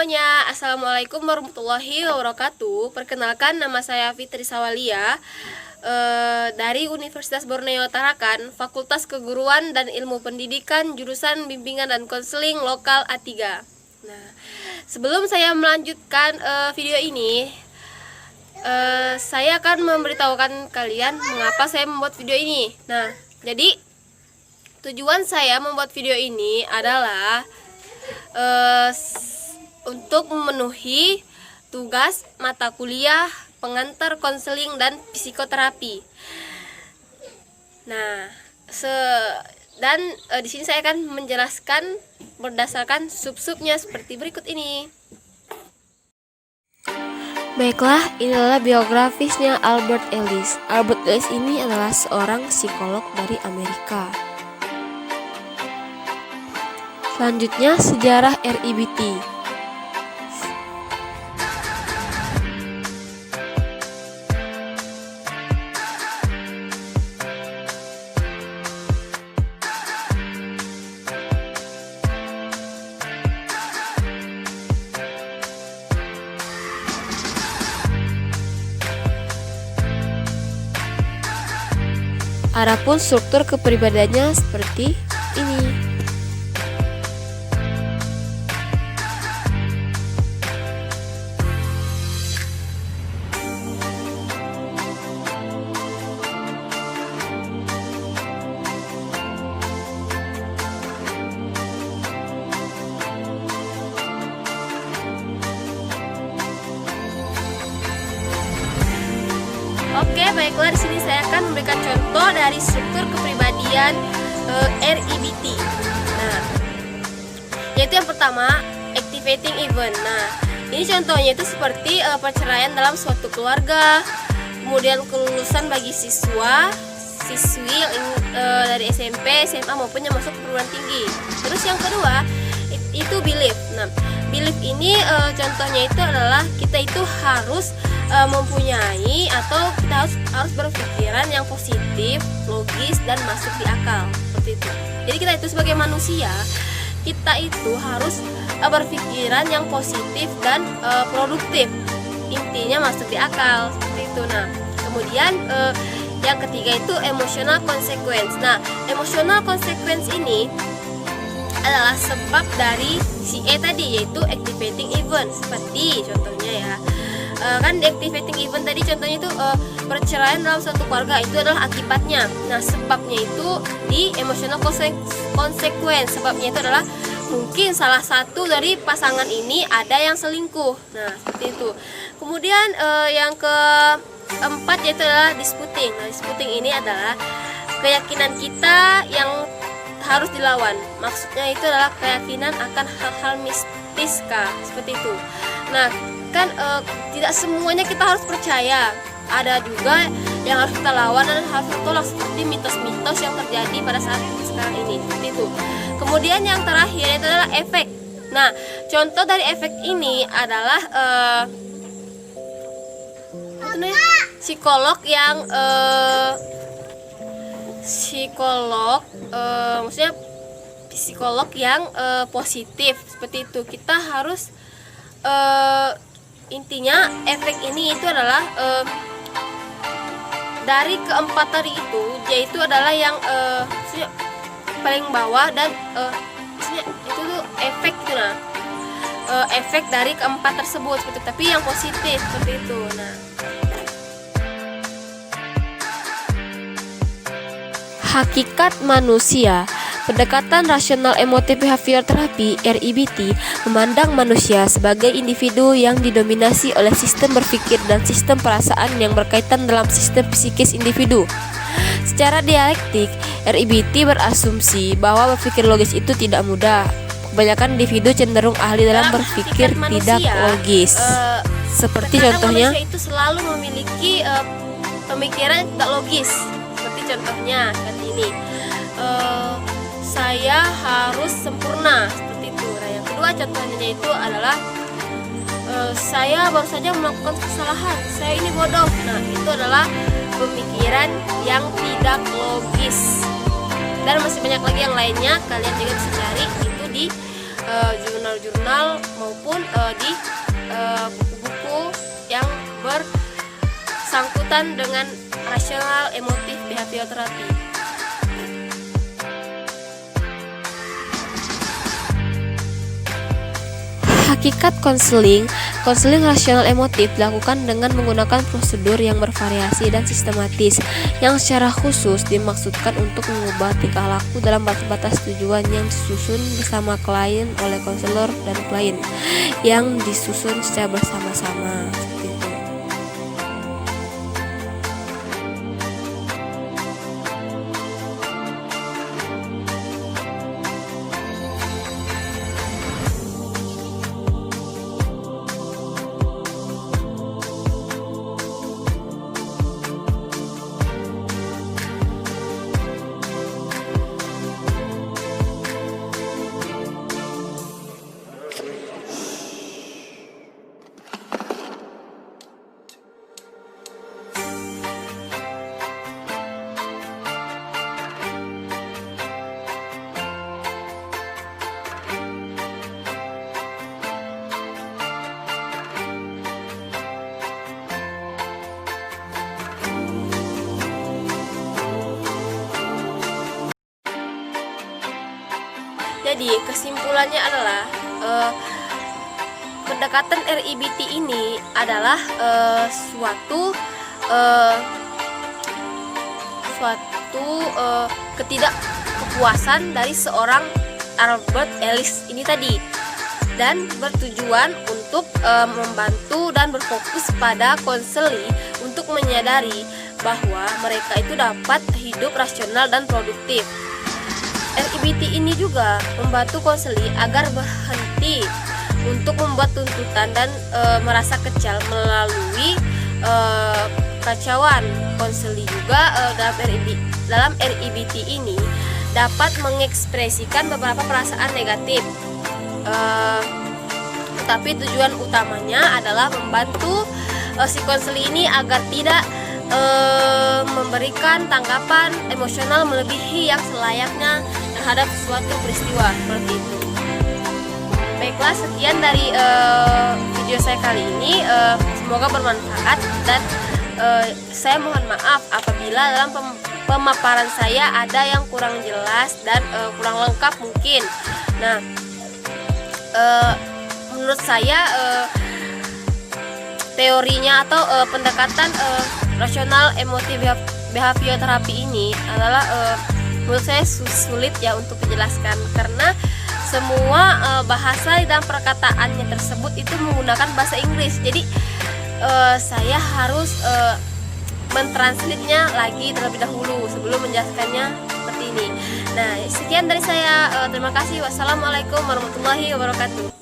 semuanya, Assalamualaikum warahmatullahi wabarakatuh. Perkenalkan, nama saya Fitri Sawalia dari Universitas Borneo Tarakan, Fakultas Keguruan dan Ilmu Pendidikan, jurusan Bimbingan dan Konseling Lokal A3. Nah, sebelum saya melanjutkan video ini, saya akan memberitahukan kalian mengapa saya membuat video ini. Nah, jadi tujuan saya membuat video ini adalah untuk memenuhi tugas mata kuliah pengantar konseling dan psikoterapi. Nah, di sini saya akan menjelaskan berdasarkan sub-subnya seperti berikut ini. Baiklah, ini adalah biografisnya Albert Ellis. Albert Ellis ini adalah seorang psikolog dari Amerika. Selanjutnya, sejarah RIBT. Adapun struktur kepribadiannya seperti ini. Oke, baiklah, di sini saya akan memberikan contoh dari struktur kepribadian RIBT. Nah, yaitu yang pertama, activating event. Nah, ini contohnya itu seperti perceraian dalam suatu keluarga, kemudian kelulusan bagi siswi dari SMP, SMA maupun yang masuk perguruan tinggi. Terus yang kedua itu belief. Nah, belief ini contohnya itu adalah kita itu harus mempunyai atau kita harus berpikiran yang positif, logis dan masuk di akal, seperti itu. Jadi kita itu sebagai manusia, kita itu harus berpikiran yang positif dan produktif. Intinya masuk di akal, seperti itu. Nah, kemudian yang ketiga itu emotional consequence. Nah, emotional consequence ini adalah sebab dari si E tadi, yaitu activating event. Seperti contohnya ya, kan activating event tadi contohnya itu perceraian dalam suatu keluarga, itu adalah akibatnya. Nah, sebabnya itu di emotional consequence. Sebabnya itu adalah mungkin salah satu dari pasangan ini ada yang selingkuh. Nah, seperti itu. Kemudian yang keempat yaitu adalah disputing. Nah, disputing ini adalah keyakinan kita yang harus dilawan. Maksudnya itu adalah keyakinan akan hal-hal mistis, seperti itu. Nah, kan tidak semuanya kita harus percaya. Ada juga yang harus kita lawan dan harus ditolak, seperti mitos-mitos yang terjadi pada saat sekarang ini, seperti itu. Kemudian yang terakhir itu adalah efek. Nah, contoh dari efek ini adalah psikolog yang maksudnya psikolog yang positif, seperti itu. Kita harus intinya efek ini itu adalah dari keempat tadi itu, yaitu adalah yang paling bawah dan itu tuh efek gitu. Nah, efek dari keempat tersebut seperti itu, tapi yang positif seperti itu. Nah, Hakikat manusia. Pendekatan rasional emotif behavior terapi (RIBT) memandang manusia sebagai individu yang didominasi oleh sistem berpikir dan sistem perasaan yang berkaitan dalam sistem psikis individu. Secara dialektik, RIBT berasumsi bahwa berpikir logis itu tidak mudah. Kebanyakan individu cenderung ahli dalam berpikir tidak logis. Seperti contohnya, manusia itu selalu memiliki pemikiran tidak logis. Seperti contohnya seperti ini. Saya harus sempurna, seperti itu. Nah, yang kedua contohnya itu adalah saya baru saja melakukan kesalahan, saya ini bodoh. Nah, itu adalah pemikiran yang tidak logis. Dan masih banyak lagi yang lainnya, kalian juga bisa cari itu di jurnal-jurnal maupun di buku-buku yang bersangkutan dengan rational emotive behavior therapy. Hakikat konseling rasional emotif dilakukan dengan menggunakan prosedur yang bervariasi dan sistematis, yang secara khusus dimaksudkan untuk mengubah tingkah laku dalam batas-batas tujuan yang disusun bersama klien oleh konselor dan klien, yang disusun secara bersama-sama. Seperti itu. Jadi kesimpulannya adalah pendekatan RIBT ini adalah suatu ketidakkepuasan dari seorang Albert Ellis ini tadi, dan bertujuan untuk membantu dan berfokus pada konseli untuk menyadari bahwa mereka itu dapat hidup rasional dan produktif. RIBT ini juga membantu konseli agar berhenti untuk membuat tuntutan dan merasa kecil melalui kacauan. Konseli juga dalam RIBT ini dapat mengekspresikan beberapa perasaan negatif, tetapi tujuan utamanya adalah membantu si konseli ini agar tidak memberikan tanggapan emosional melebihi yang selayaknya terhadap suatu peristiwa seperti itu. Baiklah, sekian dari video saya kali ini. Semoga bermanfaat, dan saya mohon maaf apabila dalam pemaparan saya ada yang kurang jelas dan kurang lengkap mungkin. Nah, menurut saya teorinya atau pendekatan rasional emotif behavior terapi ini adalah menurut saya sulit ya untuk dijelaskan, karena semua bahasa dan perkataannya tersebut itu menggunakan bahasa Inggris. Jadi saya harus mentranslate-nya lagi terlebih dahulu sebelum menjelaskannya seperti ini. Nah, sekian dari saya. Terima kasih. Wassalamualaikum warahmatullahi wabarakatuh.